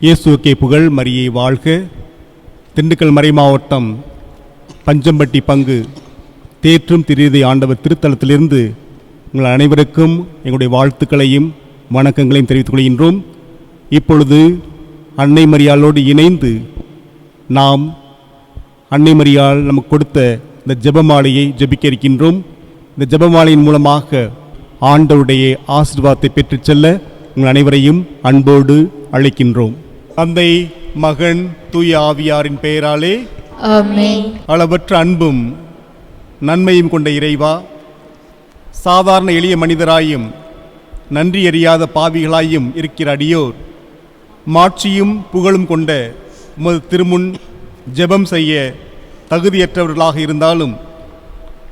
இயேசுவுக்கே புகழ், மரியே வாழ்க. திண்டுக்கல் மறை மாவட்டம் பஞ்சம்பட்டி பங்கு தேற்றும் திரு ஆண்டவர் திருத்தலத்திலிருந்து உங்கள் அனைவருக்கும் எங்களுடைய வாழ்த்துக்களையும் வணக்கங்களையும் தெரிவித்துக் கொள்கின்றோம். இப்பொழுது அன்னை மரியாளோடு இணைந்து நாம் அன்னை மரியாள் நமக்கு கொடுத்த இந்த ஜெபமாலையை ஜெபிக்க இருக்கின்றோம். இந்த ஜெபமாலையின் மூலமாக ஆண்டவருடைய ஆசீர்வாதத்தை பெற்றுச் செல்ல உங்கள் அனைவரையும் அன்போடு அழைக்கின்றோம். தந்தை, மகன், தூய ஆவியாரின் பெயராலே ஆமென். அளவற்ற அன்பும் நன்மையும் கொண்ட இறைவா, சாதாரண எளிய மனிதராயும் நன்றி அறியாத பாவிகளாயும் இருக்கிற அடியோர் மாட்சியும் புகழும் கொண்ட உமது திருமுன் ஜெபம் செய்ய தகுதியற்றவர்களாக இருந்தாலும்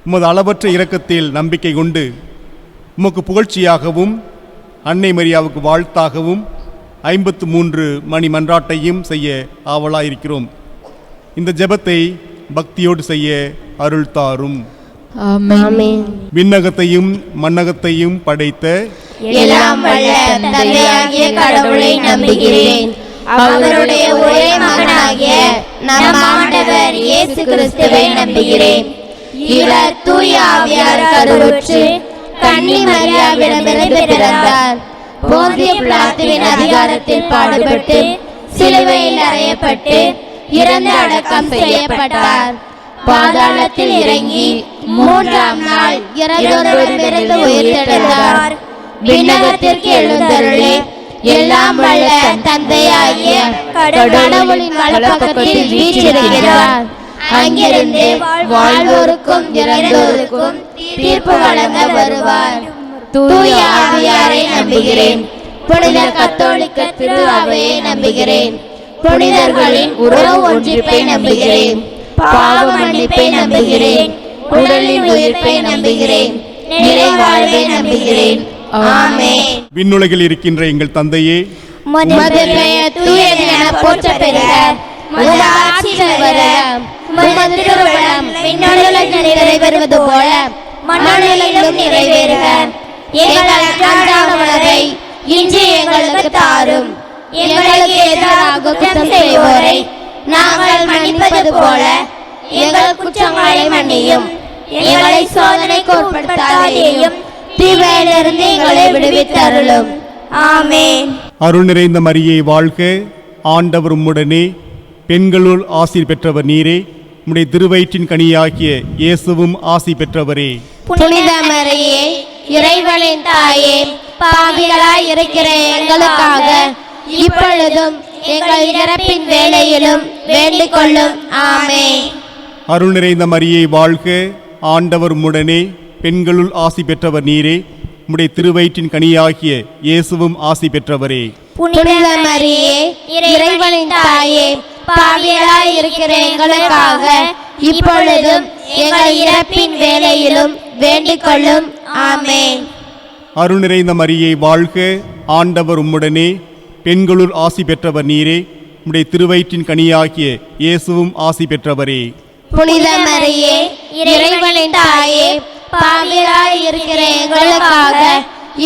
உமது அளவற்ற இரக்கத்தில் நம்பிக்கை கொண்டு உமக்கு புகழ்ச்சியாகவும் அன்னை மரியாவுக்கு வாழ்த்தாகவும் 53 மணி மன்றாட்டையும் செய்ய ஆவலாயிருக்கிறோம். இந்த ஜெபத்தை பக்தியோடு செய்ய அருள் தாரும். ஆமென். விண்ணகத்தையும் மண்ணகத்தையும் படைத்த எல்லாம் வல்ல தந்தையாகிய கடவுளை நம்புகிறேன். அவருடைய ஒரே மகனாகிய நம் ஆண்டவர் இயேசு கிறிஸ்துவை நம்புகிறேன். இவர் தூய ஆவியார் கருவுற்று கன்னி மரியாவிடமிருந்து பிறந்தார். போந்திய பிலாத்துவின் அதிகாரத்தில் பாடுபட்டு சிலுவையில் அறையப்பட்டு இறந்து அடக்கம் செய்யப்பட்டார். பாதாளத்தில் இறங்கி 3ஆம் நாள் இறந்தோரிடமிருந்து உயிர்த்தெழுந்தார். விண்ணகத்திற்கு எழுந்தருளி எல்லாம் வல்ல தந்தையாகிய கடவுளின் வலப்பக்கத்தில் வீற்றிருக்கிறார். அங்கிருந்து வாழ்வோருக்கும் இறந்தோருக்கும் தீர்ப்பு வழங்க வருவார். தூய ஆவியாரை நம்புகிறேன். புனித கத்தோலிக்க திரு அவையை நம்புகிறேன். புனிதர்களின் உறவு ஒன்றிப்பை நம்புகிறேன். பாவ மன்னிப்பை நம்புகிறேன். உடலின் உயிர்ப்பை நம்புகிறேன். நிலை வாழ்வை நம்புகிறேன். ஆமென். விண்ணுலகில் இருக்கின்ற எங்கள் தந்தையே, உமது பெயர் தூயது என போற்றப் பெறுக. உமது ஆட்சி வர, உமது திருவுளம் விண்ணுலகில் நிறைவேறுவது போல மண்ணுலகிலும் நிறைவேறுக. எங்கள் அன்றாட உணவை இன்று எங்களுக்கு தாரும். எங்களுக்கு எதிராக குற்றம் செய்வோரை நாங்கள் மன்னிப்பது போல எங்கள் குற்றங்களை மன்னியும். எங்களை சோதனைக்கு உட்படுத்தாதேயும், தீமையிலிருந்து எங்களை விடுவித்தருளும். ஆமென். அருள் நிறைந்த மரியே வாழ்க. ஆண்டவர் உம்முடனே, பெண்களுள் ஆசி பெற்றவர் நீரே. உம்முடைய திருவயிற்றின் கனியாகிய இயேசுவும் ஆசி பெற்றவரே. புனித மரியே, இறைவனின் தாயே, பாவிகளாய் இருக்கிற எங்களுக்காக இப்பொழுதும் எங்கள் இறப்பின் வேளையிலும் வேண்டிக் கொள்ளும். ஆமென். அருள் நிறைந்த மரியே வாழ்க. ஆண்டவர் உம்முடனே, பெண்களுள் ஆசி பெற்றவர் நீரே. உம்முடைய திருவயிற்றின் கனியாகிய இயேசுவும் ஆசி பெற்றவரே. புனித மரியே, இறைவனின் தாயே, பாவிகளாய் இருக்கிற எங்களுக்காக இப்பொழுதும் எங்கள் இறப்பின் வேளையிலும் வேண்டிக் கொள்ளும். ஆமென். அருள் நிறைந்த மரியே வாழ்க. ஆண்டவர் உம்முடனே, பெண்களுள் ஆசி பெற்றவர் நீரே. உம்முடைய திருவயிற்றின் கனியாகிய இயேசுவும் ஆசி பெற்றவரே. புனித மரியே, இறைவனின் தாயே, பாவிகளாய் இருக்கிற எங்களுக்காக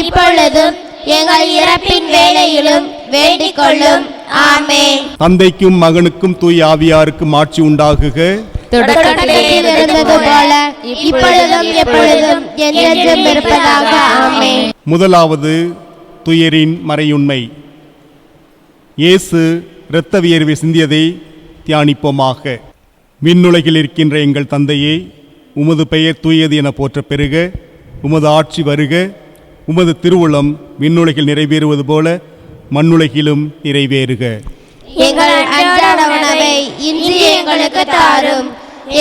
இப்பொழுதும் எங்கள் இறப்பின் வேளையிலும் வேண்டிக் கொள்ளும். ஆமென். தந்தைக்கும் மகனுக்கும் தூய ஆவியாருக்கும் ஆட்சி உண்டாகுக. தொடக்கத்தில் இருந்தது போல இப்பொழுதும் எப்பொழுதும் என்றென்றும் இருப்பதாக. ஆமென். முதலாவது துயரின் மறையுண்மை. இயேசு இரத்த வியர்வை சிந்தியதை தியானிப்போமாக. விண்ணுலகில் இருக்கின்ற எங்கள் தந்தையே, உமது பெயர் தூயது என போற்ற பெறுக. உமது ஆட்சி வருக. உமது திருவுளம் விண்ணுலகில் நிறைவேறுவது போல மண்ணுலகிலும் நிறைவேறுக. எங்கள் அன்றாட உணவை இன்று எங்களுக்கு தாரும்.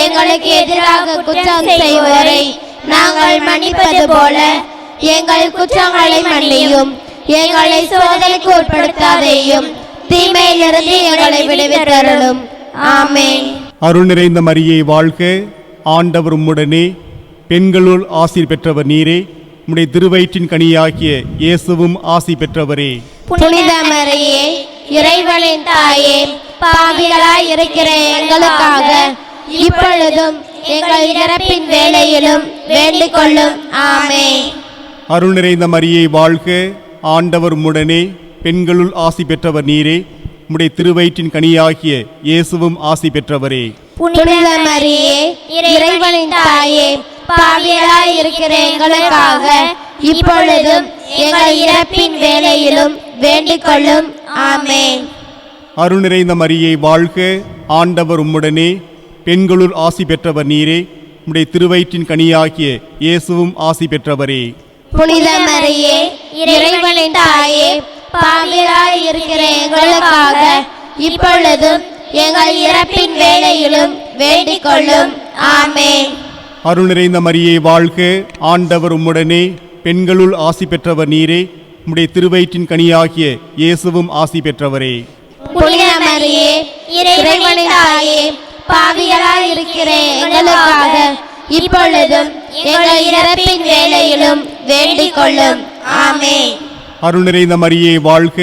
எங்களுக்கு எதிராக குற்றம் செய்வோரை நாங்கள் மன்னிப்பது போல எங்கள் குற்றங்களை மன்னியும். எங்களை சோதனைக்கு உட்படுத்தாதேயும், தீமையிலிருந்து எங்களை விடுவித்தருளும். ஆமென். அருள் நிறைந்த மரியே வாழ்க. ஆண்டவர் உம்முடனே, பெண்களுள் ஆசி பெற்றவர் நீரே. உம்முடைய திருவயிற்றின் கனியாகிய இயேசுவும் ஆசி பெற்றவரே. புனித மரியே, இறைவனின் தாயே, பாவிகளாய் இருக்கிற எங்களுக்காக இப்பொழுதும் எங்கள் இறப்பின் வேளையிலும் வேண்டிக் கொள்ளும். ஆமென். அருள் நிறைந்த மரியே வாழ்க. ஆண்டவர் உம்முடனே, பெண்களுள் ஆசி பெற்றவர் நீரே. உம்முடைய திருவயிற்றின் கனியாகிய இயேசுவும் ஆசி பெற்றவரே. புனித மரியே, இறைவனின் தாயே, பாவிகளாய் இருக்கிற எங்களுக்காக இப்பொழுதும் எங்கள் இறப்பின் வேளையிலும் வேண்டிக் கொள்ளும். ஆமென். அருள் நிறைந்த மரியே வாழ்க, ஆண்டவர் உம்முடனே, பெண்களுள் ஆசி பெற்றவர் நீரே. உம்முடைய திருவயிற்றின் கனியாகிய இயேசுவும் ஆசி பெற்றவரே. புனித மரியே, இறைவனின் தாயே, பாவிகளாய் இருக்கிற எங்களுக்காக இப்பொழுதும் எங்கள் இறப்பின் வேளையிலும் வேண்டிக் கொள்ளும். ஆமென். அருள் நிறைந்த மரியே வாழ்க, ஆண்டவர் உம்முடனே, பெண்களுள் ஆசி பெற்றவர் நீரே. உம்முடைய திருவயிற்றின் கனியாகிய இயேசுவும் ஆசி பெற்றவரே. புனித மரியே, இறைவனின் தாயே, பாவிகளாய் இருக்கிற எங்களுக்காக இப்பொழுதும் எங்கள் இறப்பின் வேளையிலும் வேண்டிக் கொள்ளும். ஆமென். அருள் நிறைந்த மரியே வாழ்க,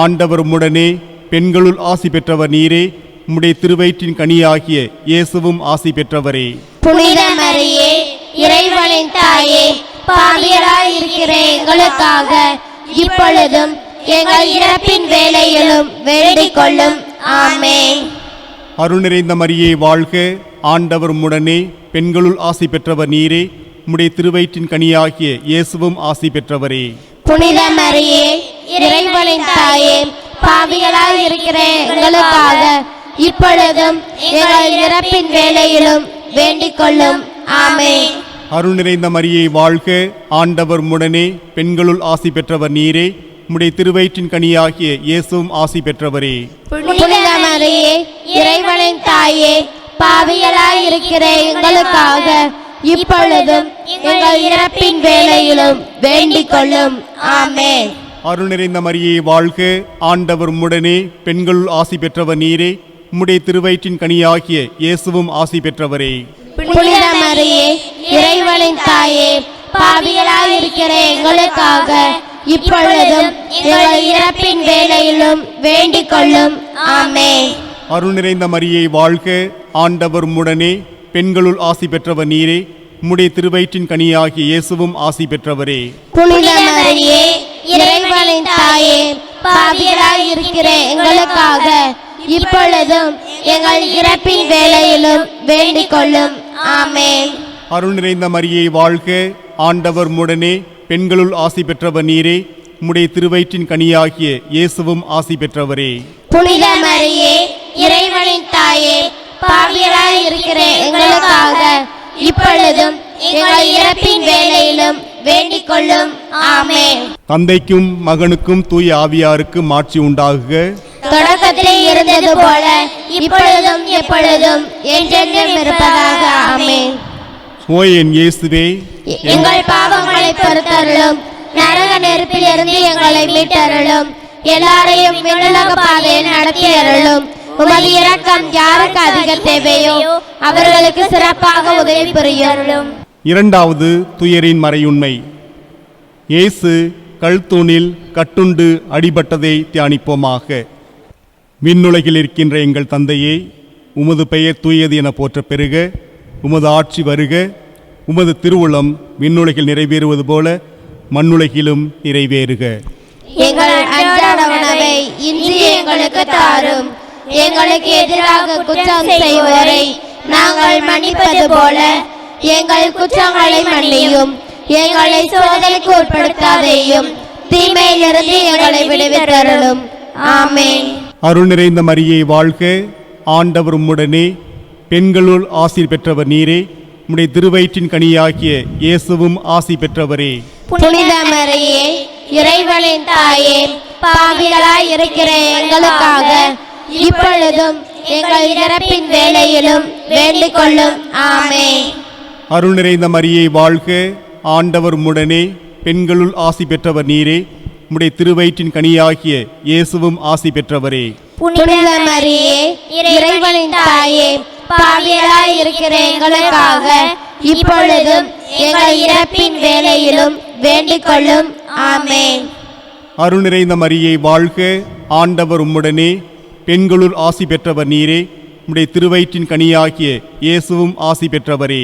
ஆண்டவர் உம்முடனே, பெண்களுள் ஆசி பெற்றவர் நீரே. உம்முடைய திருவயிற்றின் கனியாகிய இயேசுவும் ஆசி பெற்றவரே. புனித மரியே, இறைவனின் தாயே, பாவிகளாய் இருக்கிற எங்களுக்காக இப்பொழுதும் எங்கள் இறப்பின் வேளையிலும் வேண்டிக் கொள்ளும். ஆமென். அருள் நிறைந்த மரியே வாழ்க, ஆண்டவர் உம்முடனே, பெண்களுள் ஆசி பெற்றவர் நீரே. உம்முடைய திருவயிற்றின் கனியாகிய இயேசுவும் ஆசி பெற்றவரே. புனித மரியே, இறைவனின் தாயே, பாவிகளாய் இருக்கிற எங்களுக்காக இப்பொழுதும் எங்கள் இறப்பின் வேளையிலும் வேண்டிக் கொள்ளும். ஆமென். அருள் நிறைந்த மரியே வாழ்க, ஆண்டவர் உம்முடனே, பெண்களுள் ஆசி பெற்றவர் நீரே. உம்முடைய திருவயிற்றின் கனியாகிய இயேசுவும் ஆசி பெற்றவரே. புனித மரியே, இறைவனின் தாயே, பாவிகளாய் இருக்கிற எங்களுக்காக இப்பொழுதும் எங்கள் இறப்பின் வேளையிலும் வேண்டிக் கொள்ளும். ஆமென். அருள் நிறைந்த மரியே வாழ்க, ஆண்டவர் உம்முடனே, பெண்களுள் ஆசி பெற்றவர் நீரே. உம்முடைய திருவயிற்றின் கனியாகிய இயேசுவும் ஆசி பெற்றவரே. புனித மரியே, இறைவனின் தாயே, பாவிகளாய் இருக்கிற எங்களுக்காக இப்பொழுதும் எங்கள் இறப்பின் வேளையிலும் வேண்டிக் கொள்ளும். ஆமென். அருள் நிறைந்த மரியே வாழ்க, ஆண்டவர் உம்முடனே, பெண்களுள் ஆசி பெற்றவர் நீரே. உம்முடைய திருவயிற்றின் கனியாகிய இயேசுவும் ஆசி பெற்றவரே. புனித மரியே, இறைவனின் தாயே, பாவிகளாய் இருக்கிற எங்களுக்காக இப்பொழுதும் எங்கள் இறப்பின் வேளையிலும் வேண்டிக் கொள்ளும். ஆமென். அருள் நிறைந்த மரியே வாழ்க, ஆண்டவர் உம்முடனே, பெண்களுள் ஆசி பெற்றவர் நீரே. உம்முடைய திருவயிற்றின் கனியாகிய இயேசுவும் ஆசி பெற்றவரே. புனித மரியே, இறைவனின் தாயே, பாவிகளாய் இருக்கிற எங்களுக்காக இப்பொழுதும் எங்கள் இறப்பின் வேளையிலும் வேண்டிக் கொள்ளும். ஆமென். தந்தைக்கும் மகனுக்கும் தூய ஆவியாருக்கும் ஆட்சி உண்டாகுக. தொடக்கத்தில் இருந்தது போல இப்பொழுதும் எப்பொழுதும் என்றென்றும் இருப்பதாக. ஆமென். ஓ என் இயேசுவே, எங்கள் பாவங்களை பொறுத்தருளும், நரக நெருப்பிலிருந்து எங்களை மீட்டருளும், எல்லாரையும் விண்ணுலக பாதையில் நடத்தி அருளும். உமது இரக்கம் யாருக்கு அதிக தேவையோ அவர்களுக்கு சிறப்பாக உதவி புரியும். இரண்டாவது துயரின் மறையுண்மை. இயேசு கல்தூணில் கட்டுண்டு அடிபட்டதை தியானிப்போமாக. விண்ணுலகில் இருக்கின்ற எங்கள் தந்தையே, உமது பெயர் தூயது என போற்ற பெறுக. உமது ஆட்சி வருக. உமது திருவுளம் விண்ணுலகில் நிறைவேறுவது போல மண்ணுலகிலும் நிறைவேறுக. எங்கள் அன்றாட உணவை இன்று எங்களுக்கு தாரும். எங்களுக்கு எதிராக குற்றம் செய்வோரை நாங்கள் மன்னிப்பது போல எங்கள் குற்றங்களை மன்னியும். எங்களை சோதனைக்கு உட்படுத்தாதேயும், தீமையிலிருந்து எங்களை விடுவித்தருளும். ஆமென். அருள் நிறைந்த மரியே வாழ்க, ஆண்டவர் உம்முடனே, பெண்களுள் ஆசி பெற்றவர் நீரே. உம்முடைய திருவயிற்றின் கனியாகிய இயேசுவும் ஆசி பெற்றவரே. புனித மரியே, இறைவனின் தாயே, பாவிகளாய் இருக்கிற எங்களுக்காக இப்பொழுதும் எங்கள் இறப்பின் வேளையிலும் வேண்டிக் கொள்ளும். ஆமென். அருள் நிறைந்த மரியே வாழ்க, ஆண்டவர் உம்முடனே, பெண்களுள் ஆசி பெற்றவர் நீரே. உம்முடைய திருவயிற்றின் கனியாகிய இயேசுவும் ஆசி பெற்றவரே. புனித மரியே, இறைவனின் தாயே, பாவிகளாய் இருக்கிற எங்களுக்காக இப்பொழுதும் எங்கள் இறப்பின் வேளையிலும் வேண்டிக் கொள்ளும். ஆமென். அருள் நிறைந்த மரியே வாழ்க, ஆண்டவர் உம்முடனே, பெண்களுள் ஆசி பெற்றவர் நீரே. உம்முடைய திருவயிற்றின் கனியாகிய இயேசுவும் ஆசி பெற்றவரே.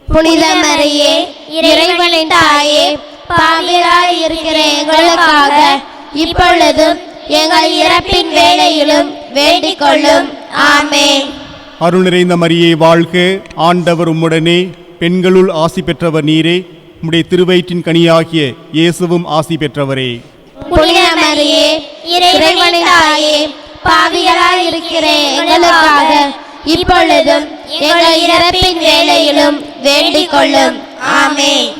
புனித மரியே, இறைவனின் தாயே, பாவிகளாய் இருக்கிற எங்களுக்காக இப்பொழுதும் எங்கள் இறப்பின் வேளையிலும் வேண்டிக் கொள்ளும். ஆமென். அருள் நிறைந்த மரியே வாழ்க, ஆண்டவர் உம்முடனே, பெண்களுள் ஆசி பெற்றவர் நீரே. உம்முடைய திருவயிற்றின் கனியாகிய இயேசுவும் ஆசி பெற்றவரே. புனித மரியே, இறைவனின் தாயே, பாவிகளாய் இருக்கிற எங்களுக்காக இப்பொழுதும் எங்கள் இறப்பின் வேளையிலும் வேண்டிக் கொள்ளும். ஆமென்.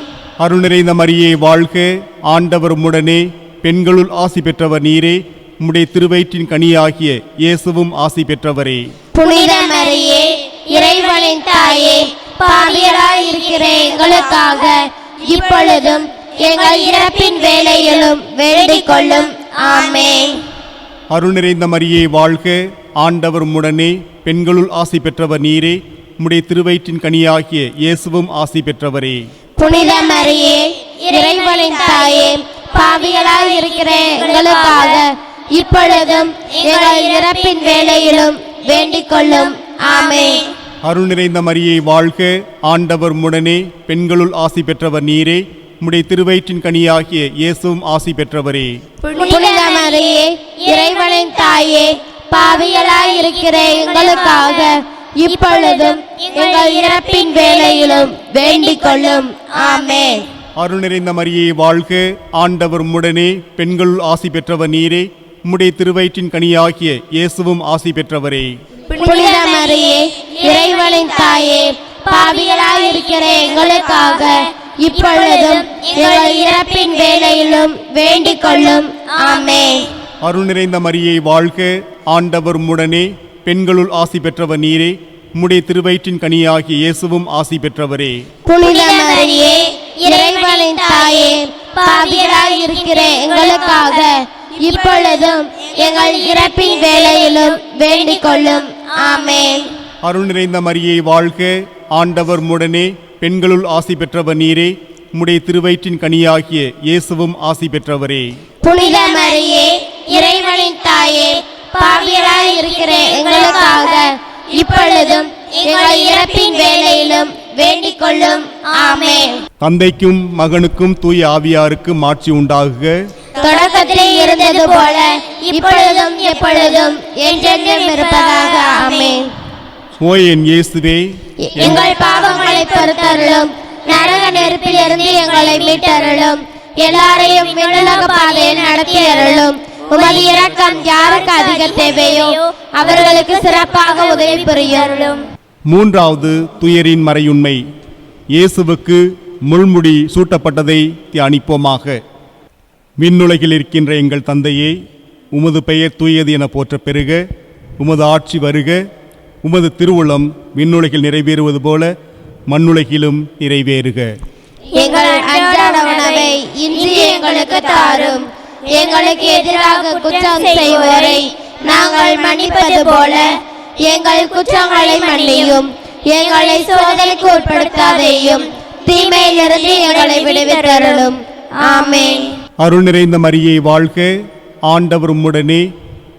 அருள் நிறைந்த மரியே வாழ்க, ஆண்டவர் உம்முடனே, பெண்களுள் ஆசி பெற்றவர் நீரே. உம்முடைய திருவயிற்றின் கனியாகிய இயேசுவும் ஆசி பெற்றவரே. புனித மரியே, இறைவனின் தாயே, பாவிகளாய் இருக்கிற எங்களுக்காக இப்பொழுதும் எங்கள் இறப்பின் வேளையிலும் வேண்டிக் கொள்ளும். ஆமென். அருள் நிறைந்த மரியே வாழ்க, ஆண்டவர் உம்முடனே, பெண்களுள் ஆசி பெற்றவர் நீரே. உம்முடைய திருவயிற்றின் கனியாகிய இயேசுவும் ஆசி பெற்றவரே. புனித மரியே, இறைவனின் தாயே, பாவிகளாய் இருக்கிற எங்களுக்காக இப்பொழுதும் எங்கள் இறப்பின் வேளையிலும் வேண்டிக் கொள்ளும். ஆமென். அருள் நிறைந்த மரியே வாழ்க, ஆண்டவர் உம்முடனே, பெண்களுள் ஆசி பெற்றவர் நீரே. உம்முடைய திருவயிற்றின் கனியாகிய இயேசுவும் ஆசி பெற்றவரே. புனித மரியே, இறைவனின் தாயே, பாவிகளாய் இருக்கிற எங்களுக்காக இப்பொழுதும் எங்கள் இறப்பின் வேளையிலும் வேண்டிக் கொள்ளும். ஆமென். அருள் நிறைந்த மரியே வாழ்க, ஆண்டவர் உம்முடனே, பெண்களுள் ஆசி பெற்றவர் நீரே. உம்முடைய திருவயிற்றின் கனியாகிய இயேசுவும் ஆசி பெற்றவரே. புனித மரியே, இறைவனின் தாயே, பாவிகளாய் இருக்கிற எங்களுக்காக இப்பொழுதும் எங்கள் இறப்பின் வேளையிலும் வேண்டிக் கொள்ளும். ஆமென். அருள் நிறைந்த மரியே வாழ்க, ஆண்டவர் உம்முடனே, பெண்களுள் ஆசி பெற்றவர் நீரே. உம்முடைய திருவயிற்றின் கனியாகிய இயேசுவும் ஆசி பெற்றவரே. புனித மரியே, இறைவனின் தாயே, பாவிகளாய் இருக்கிற எங்களுக்காக இப்பொழுதும் எங்கள் இறப்பின் வேளையிலும் வேண்டிக் கொள்ளும். ஆமென். அருள் நிறைந்த மரியே வாழ்க, ஆண்டவர் உம்முடனே, பெண்களுள் ஆசி பெற்றவர் நீரே. உம்முடைய திருவயிற்றின் கனியாகிய இயேசுவும் ஆசி பெற்றவரே. புனித மரியே, இறைவனின் தாயே, பாவிகளாய் இருக்கிற எங்களுக்காக இப்பொழுதும் எங்கள் இறப்பின் வேளையிலும் வேண்டிக் கொள்ளும். ஆமென். தந்தைக்கும் மகனுக்கும் தூய ஆவியாருக்கும் ஆட்சி உண்டாகுக. தொடக்கத்திலே இருந்தது போல இப்பொழுதும் எப்பொழுதும் என்றென்றும் இருப்பதாக. ஆமென். ஓ என் இயேசுவே, எங்கள் பாவங்களை பொறுத்தருளும், நரக நெருப்பிலிருந்து எங்களை மீட்டருளும், எல்லாரையும் விண்ணுலக பாதையில் நடத்தி அருளும். உமது இரக்கம் யாருக்கு அதிக தேவையோ அவர்களுக்கு சிறப்பாக உதவி புரியும். மூன்றாவது துயரின் மறையுண்மை. இயேசுவுக்கு முள்முடி சூட்டப்பட்டதை தியானிப்போமாக. விண்ணுலகில் இருக்கின்ற எங்கள் தந்தையே, உமது பெயர் தூயது என போற்ற பெறுக. உமது ஆட்சி வருக. உமது திருவுளம் விண்ணுலகில் நிறைவேறுவது போல மண்ணுலகிலும் நிறைவேறுக. எங்கள் அன்றாட உணவை இன்று எங்களுக்கு தாரும். எங்களுக்கு எதிராக குற்றம் செய்வோரை நாங்கள் மன்னிப்பது போல எங்கள் குற்றங்களை மன்னியும். எங்களை சோதனைக்கு உட்படுத்தாதேயும், தீமையிலிருந்து எங்களை விடுவித்தருளும். ஆமென். அருள் நிறைந்த மரியே வாழ்க, ஆண்டவர் உம்முடனே,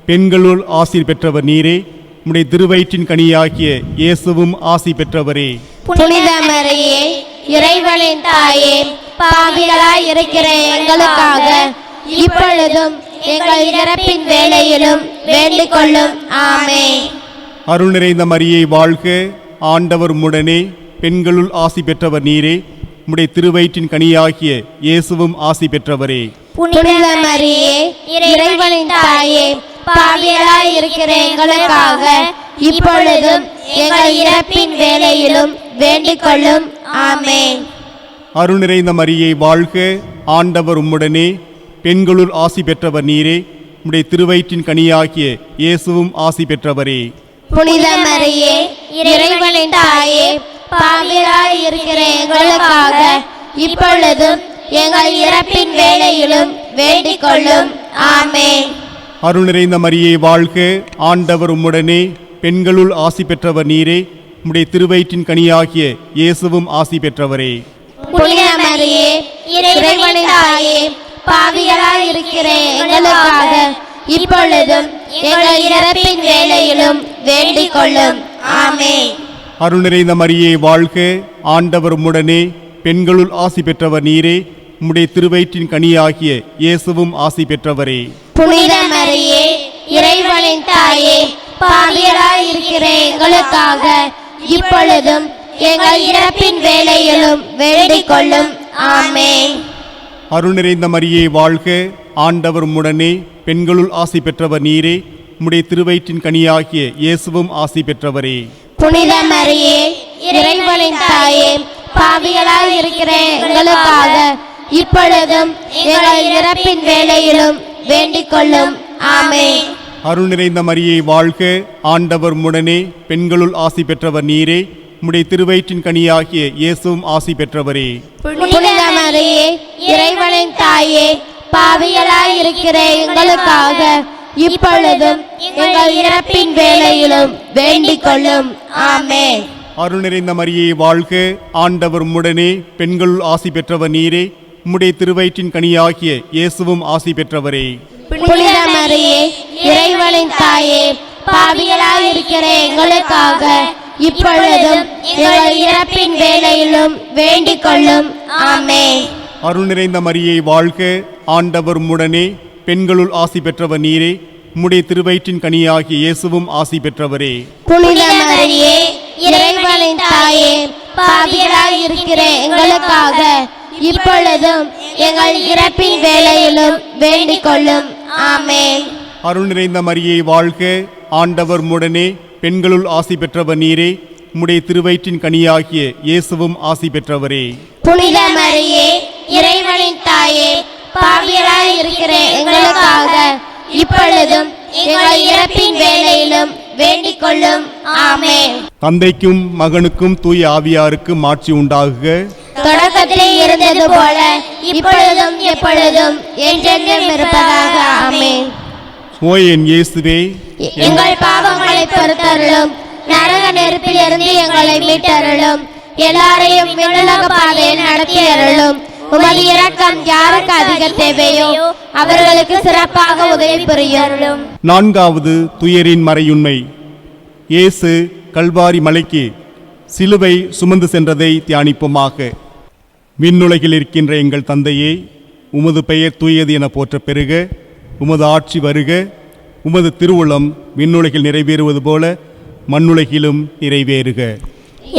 பெண்களுள் ஆசி பெற்றவர் நீரே. உம்முடைய திருவயிற்றின் கனியாகிய இயேசுவும் ஆசி பெற்றவரே. புனித மரியே, இறைவனின் தாயே, பாவிகளாய் இருக்கிற எங்களுக்காக இப்பொழுதும் எங்கள் இறப்பின் வேளையிலும் வேண்டிக் கொள்ளும். ஆமென். அருள் நிறைந்த மரியே வாழ்க, ஆண்டவர் உம்முடனே, பெண்களுள் ஆசி பெற்றவர் நீரே. உம்முடைய திருவயிற்றின் கனியாகிய இயேசுவும் ஆசி பெற்றவரே. புனித மரியே, இறைவனின் தாயே, பாவிகளாய் இருக்கிற எங்களுக்காக இப்பொழுதும் எங்கள் இறப்பின் வேளையிலும் வேண்டிக் கொள்ளும். ஆமென். அருள் நிறைந்த மரியே வாழ்க, ஆண்டவர் உம்முடனே, பெண்களுள் ஆசி பெற்றவர் நீரே. உம்முடைய திருவயிற்றின் கனியாகிய இயேசுவும் ஆசி பெற்றவரே. புனித மரியே, இறைவனின் தாயே, பாவிகளாய் இருக்கிற எங்களுக்காக இப்பொழுதும் எங்கள் இறப்பின் வேளையிலும் வேண்டிக் கொள்ளும். ஆமென். அருள் நிறைந்த மரியே வாழ்க, ஆண்டவர் உம்முடனே, பெண்களுள் ஆசி பெற்றவர் நீரே. உம்முடைய திருவயிற்றின் கனியாகிய இயேசுவும் ஆசி பெற்றவரே. புனித மரியே, இறைவனின் தாயே, பாவிகளாய் இருக்கிற எங்களுக்காக இப்பொழுதும் எங்கள் இறப்பின் வேளையிலும் வேண்டிக் கொள்ளும். ஆமென். அருள் நிறைந்த மரியே வாழ்க, ஆண்டவர் உம்முடனே, பெண்களுள் ஆசி பெற்றவர் நீரே. உம்முடைய திருவயிற்றின் கனியாகிய இயேசுவும் ஆசி பெற்றவரே. புனித மரியே, இறைவனின் இறைவனின் தாயே, பாவிகளாய் இருக்கிற எங்களுக்காக இப்பொழுதும் எங்கள் இறப்பின் வேளையிலும் வேண்டிக் கொள்ளும். ஆமென். அருள் நிறைந்த மரியே வாழ்க, ஆண்டவர் உம்முடனே, பெண்களுள் ஆசி பெற்றவர் நீரே, உம்முடைய திருவயிற்றின் கனியாகிய இயேசுவும் ஆசி பெற்றவரே. புனித மரியே, இறைவனின் தாயே, பாவிகளாய் இருக்கிற எங்களுக்காக இப்பொழுதும் எங்கள் இறப்பின் வேளையிலும் வேண்டிக் கொள்ளும். ஆமென். அருள் நிறைந்த மரியே வாழ்க, ஆண்டவர் உம்முடனே, பெண்களுள் ஆசி பெற்றவர் நீரே, உம்முடைய திருவயிற்றின் கனியாகிய இயேசுவும் ஆசி பெற்றவரே. புனித மரியே, இறைவனின் தாயே, பாவிகளாய் இருக்கிற எங்களுக்காக இப்பொழுதும் எங்கள் இறப்பின் வேளையிலும் வேண்டிக் கொள்ளும். ஆமென். அருள் நிறைந்த மரியே வாழ்க, ஆண்டவர் உம்முடனே, பெண்களுள் ஆசி பெற்றவர் நீரே, உம்முடைய திருவயிற்றின் கனியாகிய இயேசுவும் ஆசி பெற்றவரே. புனித மரியே, இறைவனின் தாயே, பாவிகளாய் இருக்கிற எங்களுக்காக இப்பொழுதும் எங்கள் இறப்பின் வேளையிலும் வேண்டிக் கொள்ளும். ஆமென். அருள் நிறைந்த மரியே வாழ்க, ஆண்டவர் உம்முடனே, பெண்களுள் ஆசி பெற்றவர் நீரே, உம்முடைய திருவயிற்றின் கனியாகிய இயேசுவும் ஆசி பெற்றவரே. புனித மரியே, இறைவனின் தாயே, பாவிகளாய் இருக்கிற எங்களுக்காக இப்பொழுதும் எங்கள் இறப்பின் வேளையிலும் வேண்டிக் கொள்ளும். ஆமென். அருள் நிறைந்த மரியே வாழ்க, ஆண்டவர் உம்முடனே, பெண்களுள் ஆசி பெற்றவர் நீரே, உம்முடைய திருவயிற்றின் கனியாகிய இயேசுவும் ஆசி பெற்றவரே. புனித மரியே, இறைவனின் தாயே, பாவிகளாய் இருக்கிற எங்களுக்காக இப்பொழுதும் எங்கள் இறப்பின் வேளையிலும் வேண்டிக் கொள்ளும். ஆமென். தந்தைக்கும் மகனுக்கும் தூய ஆவியாருக்கும் ஆட்சி உண்டாகுக. தொடக்கத்திலே இருந்தது போல இப்பொழுதும் எப்பொழுதும் என்றென்றும் இருப்பதாக. ஆமென். ஓ என் இயேசுவே, எங்கள் பாவங்களை பொறுத்தருளும், நரக நெருப்பிலிருந்து எங்களை மீட்டருளும், எல்லாரையும் விண்ணுலக பாதையில் நடத்தி அருளும். உமது இரக்கம் யாருக்கு அதிக தேவையோ அவர்களுக்கு சிறப்பாக உதவி புரியும். நான்காவது துயரின் மறையுண்மை. இயேசு கல்வாரி மலைக்கு சிலுவை சுமந்து சென்றதை தியானிப்போமாக. விண்ணுலகில் இருக்கின்ற எங்கள் தந்தையே, உமது பெயர் தூயது என போற்ற பெறுக. உமது ஆட்சி வருக. உமது திருவுளம் விண்ணுலகில் நிறைவேறுவது போல மண்ணுலகிலும் நிறைவேறுக.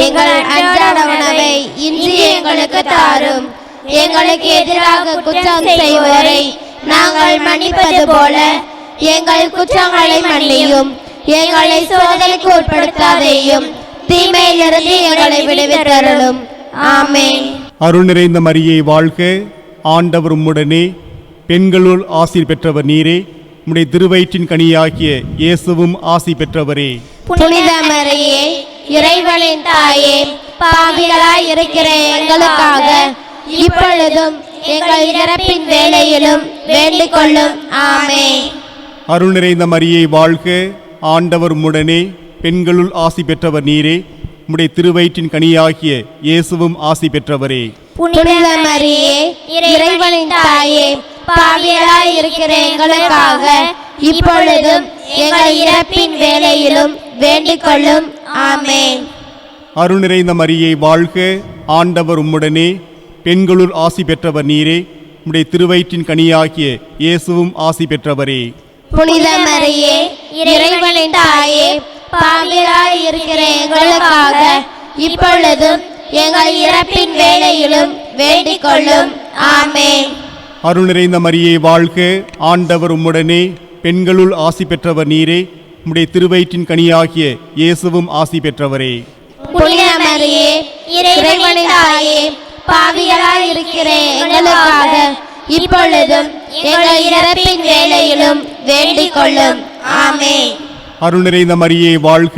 எங்கள் அன்றாட உணவை இன்று எங்களுக்கு தாரும். எங்களுக்கு எதிராக குற்றம் செய்வோரை நாங்கள் மன்னிப்பது போல எங்கள் குற்றங்களை மன்னியும். எங்களை சோதனைக்கு உட்படுத்தாதேயும், தீமையிலிருந்து எங்களை விடுவித்தருளும். ஆமென். அருள் நிறைந்த மரியே வாழ்க, ஆண்டவர் உம்முடனே, பெண்களுள் ஆசி பெற்றவர் நீரே, உம்முடைய திருவயிற்றின் கனியாகிய இயேசுவும் ஆசி பெற்றவரே. புனித மரியே, இறைவனின் தாயே, பாவிகளாய் இருக்கிற எங்களுக்காக இப்பொழுதும் எங்கள் இறப்பின் வேளையிலும் வேண்டிக் கொள்ளும். ஆமென். அருள் நிறைந்த மரியே வாழ்க, ஆண்டவர் உம்முடனே, பெண்களுள் ஆசி பெற்றவர் நீரே, உம்முடைய திருவயிற்றின் கனியாகிய இயேசுவும் ஆசி பெற்றவரே. புனித மரியே, இறைவனின் தாயே, பாவிகளாய் இருக்கிற எங்களுக்காக இப்பொழுதும் எங்கள் இறப்பின் வேளையிலும் வேண்டிக் கொள்ளும். ஆமென். அருள் நிறைந்த மரியே வாழ்க, ஆண்டவர் உம்முடனே, பெண்களுள் ஆசி பெற்றவர் நீரே, உம்முடைய திருவயிற்றின் கனியாகிய இயேசுவும் ஆசி பெற்றவரே. புனித மரியே, இறைவனின் தாயே, பாவிகளாய் இருக்கிற எங்களுக்காக இப்பொழுதும் எங்கள் இறப்பின் வேளையிலும் வேண்டிக் கொள்ளும். ஆமென். அருள் நிறைந்த மரியே வாழ்க, ஆண்டவர் உம்முடனே, பெண்களுள் ஆசி பெற்றவர் நீரே, உம்முடைய திருவயிற்றின் கனியாகிய இயேசுவும் ஆசி பெற்றவரே. புனித மரியே, இறைவனின் தாயே, பாவிகளாய் இருக்கிற எங்களுக்காக இப்பொழுதும் எங்கள் இறப்பின் வேளையிலும் வேண்டிக் கொள்ளும். ஆமென். அருள் நிறைந்த மரியே வாழ்க,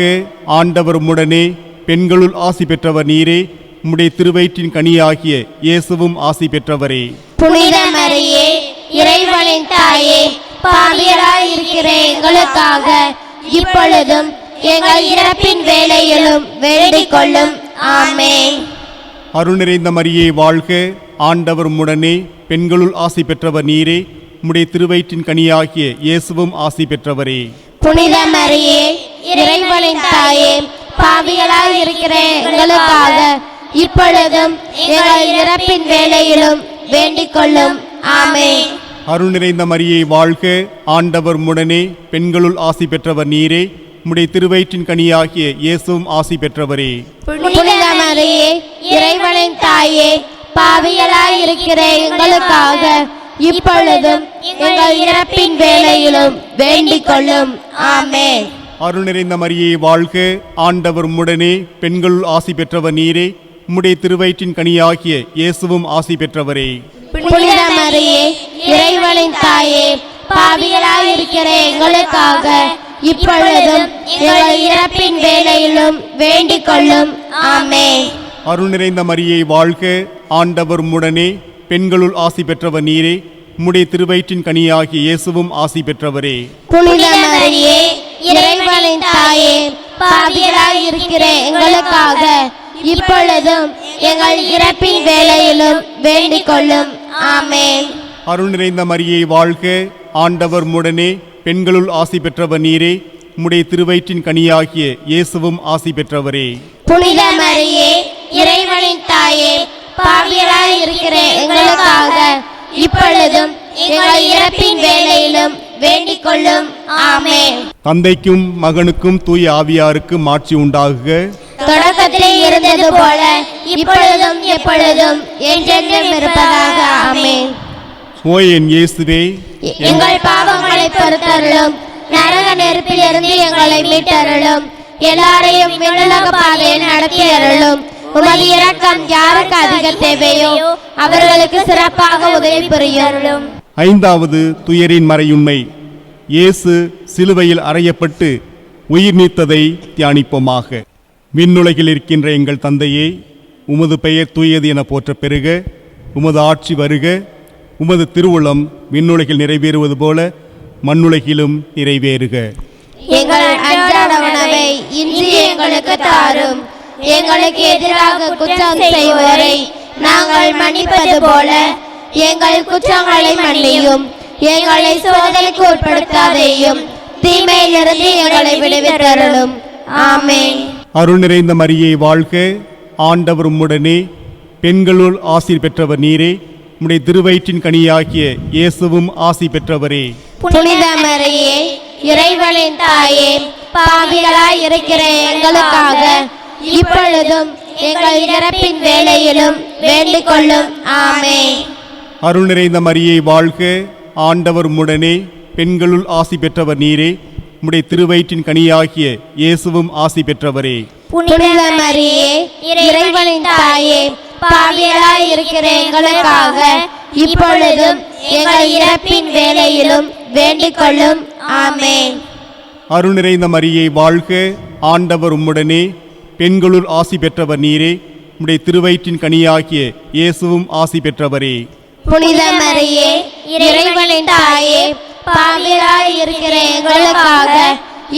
ஆண்டவர் உம்முடனே, பெண்களுள் ஆசி பெற்றவர் நீரே, உம்முடைய திருவயிற்றின் கனியாகிய இயேசுவும் ஆசி பெற்றவரே. புனித மரியே, இறைவனின் தாயே, பாவிகளாய் இருக்கிற எங்களுக்காக இப்பொழுதும் எங்கள் இறப்பின் வேளையிலும் வேண்டிக் கொள்ளும். ஆமென். அருள் நிறைந்த மரியே வாழ்க, ஆண்டவர் உம்முடனே, பெண்களுள் ஆசி பெற்றவர் நீரே, உம்முடைய திருவயிற்றின் கனியாகிய இயேசுவும் ஆசி பெற்றவரே. புனித மரியே, இறைவனின் தாயே, பாவிகளாய் இருக்கிற எங்களுக்காக இப்பொழுதும் எங்கள் இறப்பின் வேளையிலும் வேண்டிக் கொள்ளும். ஆமென். அருள் நிறைந்த மரியே வாழ்க, ஆண்டவர் உம்முடனே, பெண்களுள் ஆசி பெற்றவர் நீரே. உம்முடைய திருவயிற்றின் கனியாகிய இயேசுவும் ஆசி பெற்றவரே. புனித மரியே, இறைவனின் தாயே, பாவிகளாய் இருக்கிற எங்களுக்காக இப்பொழுதும் எங்கள் இறப்பின் வேளையிலும் வேண்டிக் கொள்ளும். ஆமென். அருள் நிறைந்த மரியே வாழ்க, ஆண்டவர் உம்முடனே, பெண்களுள் ஆசி பெற்றவர் நீரே. உம்முடைய திருவயிற்றின் கனியாகிய இயேசுவும் ஆசி பெற்றவரே. புனித மரியே, இறைவனின் தாயே, பாவிகளாய் இருக்கிற எங்களுக்காக இப்பொழுதும் எங்கள் இறப்பின் வேளையிலும் வேண்டிக் கொள்ளும். ஆமென். அருள் நிறைந்த மரியே வாழ்க, ஆண்டவர் உம்முடனே, பெண்களுள் ஆசி பெற்றவர் நீரே. உம்முடைய திருவயிற்றின் கனியாகிய இயேசுவும் ஆசி பெற்றவரே. புனித மரியே, இறைவனின் தாயே, பாவிகளாய் இருக்கிற எங்களுக்காக இப்பொழுதும் எங்கள் இறப்பின் வேளையிலும் வேண்டிக் கொள்ளும். ஆமென். அருள் நிறைந்த மரியே வாழ்க, ஆண்டவர் உம்முடனே, பெண்களுள் ஆசி பெற்றவர் நீரே. உம்முடைய திருவயிற்றின் கனியாகிய இயேசுவும் ஆசி பெற்றவரே. புனித மரியே, இறைவனின் தாயே, பாவிகளாய் இருக்கிற எங்களுக்காக இப்பொழுதும் எங்கள் இறப்பின் வேளையிலும் வேண்டிக் கொள்ளும். ஆமென். தந்தைக்கும் மகனுக்கும் தூய ஆவியாருக்கும் ஆட்சி உண்டாகுக. தொடக்கத்தில் இருந்தது போல இப்பொழுதும் எப்பொழுதும் என்றென்றும் இருப்பதாக. ஆமென். ஓ என் இயேசுவே, எங்கள் பாவங்களை பொறுத்தருளும், நரக நெருப்பிலிருந்து எங்களை மீட்டருளும், எல்லாரையும் விண்ணுலக பாதையில் நடத்தி அருளும். உமது இரக்கம் யாருக்கு அதிக தேவையோ அவர்களுக்கு சிறப்பாக உதவி புரியும். ஐந்தாவது துயரின் மறையுண்மை. இயேசு சிலுவையில் அறையப்பட்டு உயிர் நீத்ததை தியானிப்போமாக. விண்ணுலகில் இருக்கின்ற எங்கள் தந்தையே, உமது பெயர் தூயது என போற்ற பெறுக. உமது ஆட்சி வருக. உமது திருவுளம் விண்ணுலகில் நிறைவேறுவது போல மண்ணுலகிலும் நிறைவேறுக. எங்கள் அன்றாட உணவை இன்று எங்களுக்கு தாரும். எங்களுக்கு எதிராக குற்றம் செய்வோரை நாங்கள் மன்னிப்பது போல எங்கள் குற்றங்களை மன்னியும். எங்களை சோதனைக்கு உட்படுத்தாதேயும், தீமையிலிருந்து எங்களை விடுவித்தருளும். ஆமென். அருள் நிறைந்த மரியே வாழ்க, ஆண்டவர் உம்முடனே, பெண்களுள் ஆசி பெற்றவர் நீரே. உம்முடைய திருவயிற்றின் கனியாகிய இயேசுவும் ஆசி பெற்றவரே. புனித மரியே, இறைவனின் தாயே, பாவிகளாய் இருக்கிற எங்களுக்காக இப்பொழுதும் எங்கள் இறப்பின் வேளையிலும் வேண்டிக் கொள்ளும். ஆமென். அருள் நிறைந்த மரியே வாழ்க, ஆண்டவர் உம்முடனே, பெண்களுள் ஆசி பெற்றவர் நீரே. உம்முடைய திருவயிற்றின் கனியாகிய இயேசுவும் ஆசி பெற்றவரே. புனித மரியே, இறைவனின் தாயே, பாவிகளாய் இருக்கிற எங்களுக்காக இப்பொழுதும் எங்கள் இறப்பின் வேளையிலும் வேண்டிக் கொள்ளும். ஆமென். அருள் நிறைந்த மரியே வாழ்க, ஆண்டவர் உம்முடனே, பெண்களுள் ஆசி பெற்றவர் நீரே. உம்முடைய திருவயிற்றின் கனியாகிய இயேசுவும் ஆசி பெற்றவரே. புனித மரியே, இறைவனின் தாயே, பாவிகளாய் இருக்கிற எங்களுக்காக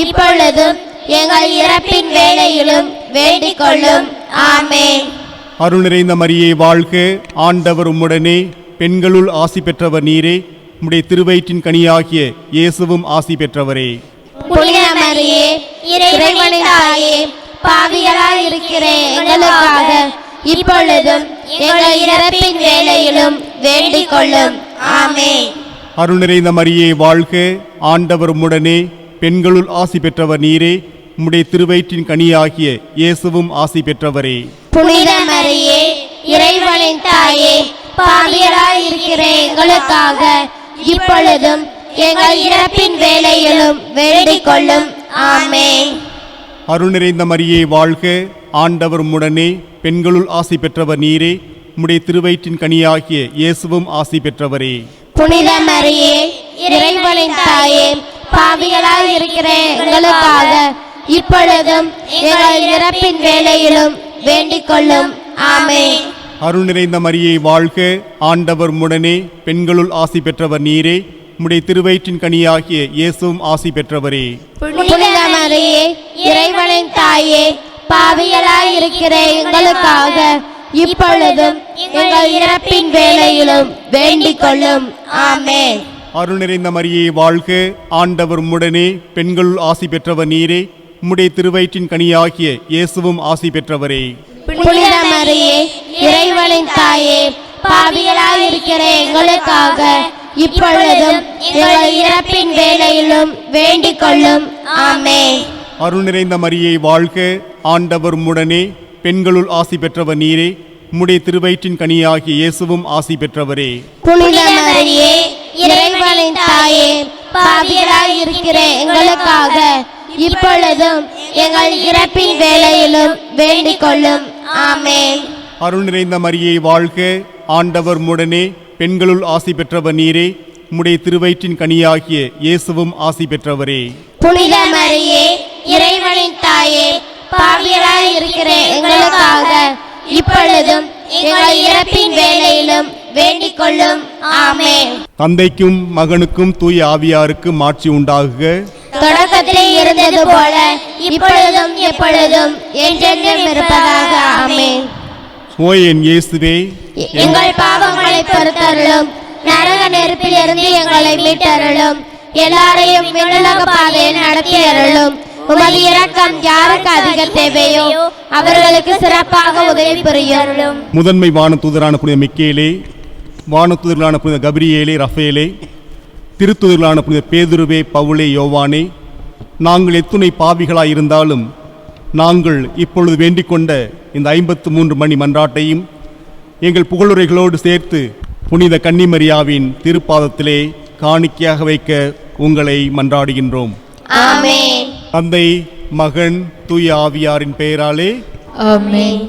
இப்பொழுதும் எங்கள் இறப்பின் வேளையிலும் வேண்டிக் கொள்ளும். ஆமென். அருள் நிறைந்த மரியே வாழ்க, ஆண்டவர் உம்முடனே, பெண்களுள் ஆசி பெற்றவர் நீரே. உம்முடைய திருவயிற்றின் கனியாகிய இயேசுவும் ஆசி பெற்றவரே. புனித மரியே, இறைவனின் தாயே, பாவிகளாய் இருக்கிற எங்களுக்காக இப்பொழுதும் எங்கள் இறப்பின் வேளையிலும் வேண்டிக் கொள்ளும். ஆமென். அருள் நிறைந்த மரியே வாழ்க, ஆண்டவர் உம்முடனே, பெண்களுள் ஆசி பெற்றவர் நீரே. உம்முடைய திருவயிற்றின் கனியாகிய இயேசுவும் ஆசி பெற்றவரே. புனித மரியே, இறைவனின் தாயே, பாவிகளாய் இருக்கிற எங்களுக்காக இப்பொழுதும் எங்கள் இறப்பின் வேளையிலும் வேண்டிக் கொள்ளும். ஆமென். அருள் நிறைந்த மரியே வாழ்க, ஆண்டவர் உம்முடனே, பெண்களுள் ஆசி பெற்றவர் நீரே. உம்முடைய திருவயிற்றின் கனியாகிய இயேசுவும் ஆசி பெற்றவரே. புனித மரியே, இறைவனின் தாயே, பாவிகளாய் இருக்கிற எங்களுக்காக இப்பொழுதும் எங்கள் இறப்பின் வேளையிலும் வேண்டிக் கொள்ளும். ஆமென். அருள் நிறைந்த மரியே வாழ்க, ஆண்டவர் உம்முடனே, பெண்களுள் ஆசி பெற்றவர் நீரே. உம்முடைய திருவயிற்றின் கனியாகிய இயேசுவும் ஆசி பெற்றவரே. புனித மரியே, இறைவனின் தாயே, பாவிகளாய் இருக்கிற எங்களுக்காக இப்பொழுதும் எங்கள் இறப்பின் வேளையிலும் வேண்டிக் கொள்ளும். ஆமென். அருள் நிறைந்த மரியே வாழ்க, ஆண்டவர் உம்முடனே, பெண்களுள் ஆசி பெற்றவர் நீரே. உம்முடைய திருவயிற்றின் கனியாகிய இயேசுவும் ஆசி பெற்றவரே. புனித மரியே, இறைவனின் தாயே, பாவிகளாய் இருக்கிற எங்களுக்காக இப்பொழுதும் எங்கள் இறப்பின் வேளையிலும் வேண்டிக் கொள்ளும். ஆமென். அருள் நிறைந்த மரியே வாழ்க, ஆண்டவர் உம்முடனே, பெண்களுள் ஆசி பெற்றவர் நீரே, உம்முடைய திருவயிற்றின் கனியாகிய இயேசுவும் ஆசி பெற்றவரே. புனித மரியே, இறைவனின் தாயே, பாவிகளாய் இருக்கிற எங்களுக்காக இப்பொழுதும் எங்கள் இறப்பின் வேளையிலும் வேண்டிக் கொள்ளும். ஆமென். அருள் நிறைந்த மரியே வாழ்க, ஆண்டவர் உம்முடனே, பெண்களுள் ஆசி பெற்றவர் நீரே, உம்முடைய திருவயிற்றின் கனியாகிய இயேசுவும் ஆசி பெற்றவரே. புனித மரியே, இறைவனின் தாயே, பாவிகளாய் இருக்கிற எங்களுக்காக இப்பொழுதும் எங்கள் இறப்பின் வேளையிலும் வேண்டிக் கொள்ளும். ஆமென். தந்தைக்கும் மகனுக்கும் தூய ஆவியாருக்கும் ஆட்சி உண்டாகுக. தொடக்கத்திலே இருந்தது போல இப்பொழுதும் எப்பொழுதும் என்றென்றும் இருப்பதாக. ஆமென். ஓ என் இயேசுவே, எங்கள் பாவங்களை பொறுத்தருளும், நரக நெருப்பிலிருந்து எங்களை மீட்டருளும், எல்லாரையும் விண்ணுலக பாதையில் நடத்தி அருளும். உமது இரக்கம் யாருக்கு அதிக தேவையோ அவர்களுக்கு சிறப்பாக உதவி புரியும். முதன்மை வானதூதரான புனித மிக்கேலே, வானதூதர்களான புனித கபிரியேலே, ரஃபேலே, திருத்துதர்களான புனித பேதுருவே, பவுலே, யோவானே, நாங்கள் எத்துணை பாவிகளாய் இருந்தாலும் நாங்கள் இப்பொழுது வேண்டிக் கொண்ட இந்த 53 மணி மன்றாட்டையும் எங்கள் புகழுரைகளோடு சேர்த்து புனித கன்னிமரியாவின் திருப்பாதத்திலே காணிக்கையாக வைக்க உங்களை மன்றாடுகின்றோம். ஆமென். தந்தை, மகன், தூய ஆவியாரின் பெயராலே ஆமென்.